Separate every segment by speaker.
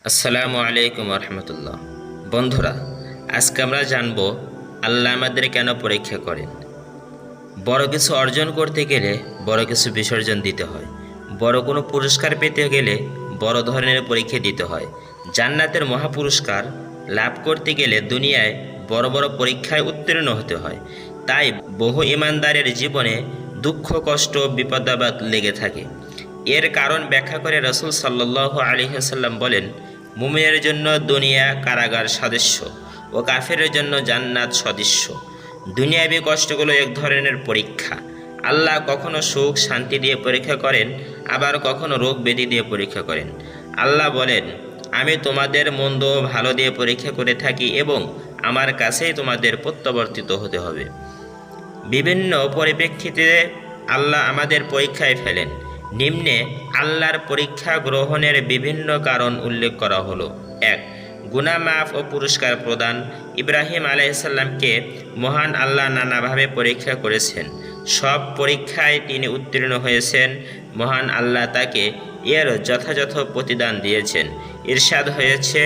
Speaker 1: আসসালামু আলাইকুম রহমতুল্লাহ। বন্ধুরা, আজকে আমরা জানব আল্লাহ আমাদের কেন পরীক্ষা করেন। বড় কিছু অর্জন করতে গেলে বড় কিছু বিসর্জন দিতে হয়। বড় কোনো পুরস্কার পেতে গেলে বড় ধরনের পরীক্ষা দিতে হয়। জান্নাতের মহাপুরস্কার লাভ করতে গেলে দুনিয়ায় বড় বড় পরীক্ষায় উত্তীর্ণ হতে হয়। তাই বহু ইমানদারের জীবনে দুঃখ, কষ্ট, বিপদাবাদ লেগে থাকে। এর কারণ ব্যাখ্যা করে রাসূল সাল্লাল্লাহু আলাইহি ওয়াসাল্লাম বলেন, মুমিনের জন্য দুনিয়া কারাগার সদৃশ্য ও কাফেরের জন্য জান্নাত সদৃশ্য। দুনিয়াবী কষ্টগুলো এক ধরনের পরীক্ষা। আল্লাহ কখনো সুখ শান্তি দিয়ে পরীক্ষা করেন, আবার কখনো রোগ ব্যাধি দিয়ে পরীক্ষা করেন। আল্লাহ বলেন, আমি তোমাদের মন্দ ভালো দিয়ে পরীক্ষা করে থাকি এবং আমার কাছেই তোমাদের প্রত্যাবর্তিত হতে হবে। বিভিন্ন পরিপ্রেক্ষিতে আল্লাহ আমাদের পরীক্ষায় ফেলেন। নিম্নে আল্লাহর পরীক্ষা গ্রহণের বিভিন্ন কারণ উল্লেখ করা হলো। ১. গুনাহ মাফ ও পুরস্কার প্রদান। ইব্রাহিম আলাইহিসসালামকে মহান আল্লাহ নানাভাবে পরীক্ষা করেছেন। সব পরীক্ষায় তিনি উত্তীর্ণ হয়েছেন। মহান আল্লাহ তাকে এর যথাযথ প্রতিদান দিয়েছেন। ইরশাদ হয়েছে,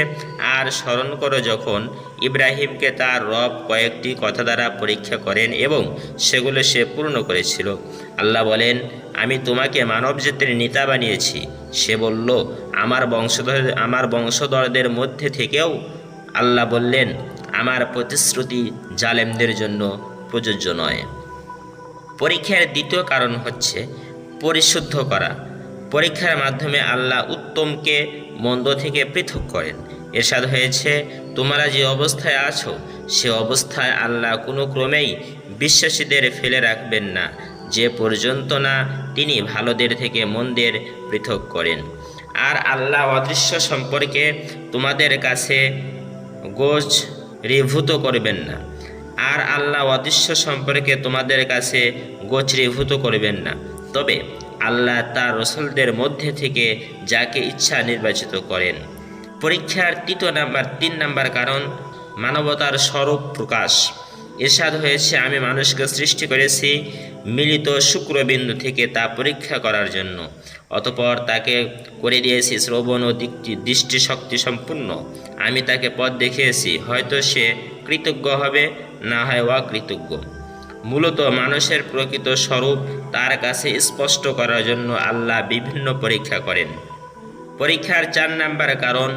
Speaker 1: আর স্মরণ করো যখন ইব্রাহিমকে তার রব কয়েকটি কথা দ্বারা পরীক্ষা করেন এবং সেগুলো সে পূর্ণ করেছিল। আল্লাহ বলেন, আমি তোমাকে মানবজাতির নেতা বানিয়েছি। সে বলল, আমার বংশধরদের মধ্যে থেকেও। আল্লাহ বললেন, আমার প্রতিশ্রুতি জালেমদের জন্য প্রযোজ্য নয়। পরীক্ষার দ্বিতীয় কারণ হচ্ছে পরিশুদ্ধ করা। পরীক্ষার মাধ্যমে আল্লাহ উত্তমকে মন্দ থেকে পৃথক করেন। ইরশাদ হয়েছে, তোমরা যে অবস্থায় আছো সে অবস্থায় আল্লাহ কোনো ক্রমেই বিশ্বাসীদের ফেলে রাখবেন না, যে পর্যন্ত না তিনি ভালোদের থেকে মন্দের পৃথক করেন। আর আল্লাহ অদৃশ্য সম্পর্কে তোমাদের কাছে গোচরীভূত করবেন না। আর আল্লাহ অদৃশ্য সম্পর্কে তোমাদের কাছে গোচরীভূত করবেন না। তবে আল্লাহ তার রসুলদের মধ্যে থেকে যাকে ইচ্ছা নির্বাচিত করেন। পরীক্ষার ৩ নাম্বার কারণ মানবতার স্বরূপ প্রকাশ। ইরশাদ হয়েছে, আমি মানুষকে সৃষ্টি করেছি মিলিত শুক্রবিন্দু থেকে তা পরীক্ষা করার জন্য। অতঃপর তাকে করে দিয়েছি শ্রবণ ও দৃষ্টিশক্তি সম্পূর্ণ। আমি তাকে পথ দেখিয়েছি, হয়তো সে কৃতজ্ঞ হবে, না হয় অকৃতজ্ঞ। মূলত মানুষের প্রকৃত স্বরূপ তার কাছে স্পষ্ট করার জন্য আল্লাহ বিভিন্ন পরীক্ষা করেন। পরীক্ষার ৪ নাম্বার কারণ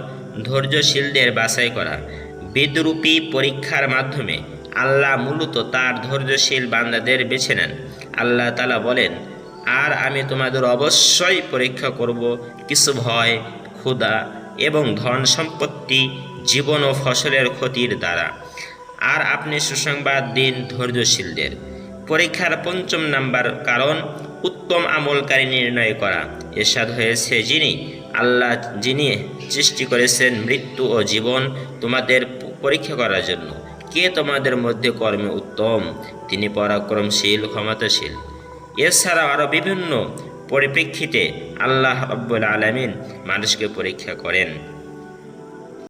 Speaker 1: ধৈর্যশীলদের বাছাই করা। বিদ্রূপী পরীক্ষার মাধ্যমে আল্লাহ মূলত তার ধৈর্যশীল বান্দাদের বেছে নেন। আল্লাহ তাআলা বলেন, আর আমি তোমাদের অবশ্যই পরীক্ষা করব কিছু ভয়, ক্ষুধা এবং ধন সম্পত্তি, জীবন ও ফসলের ক্ষতির দ্বারা, আর আপনি সুসংবাদ দিন ধৈর্যশীলদের। পরীক্ষার ৫ম নাম্বার কারণ উত্তম আমলকারী নির্ণয় করা। ইরশাদ হয়েছে, যিনি সৃষ্টি করেছেন মৃত্যু ও জীবন তোমাদের পরীক্ষা করার জন্য। কে তোমাদের মধ্যে কর্মে উত্তম? তিনি পরাক্রমশীল, ক্ষমতাশীল। এছাড়াও আরও বিভিন্ন পরিপ্রেক্ষিতে আল্লাহ রাব্বুল আলামিন মানুষকে পরীক্ষা করেন।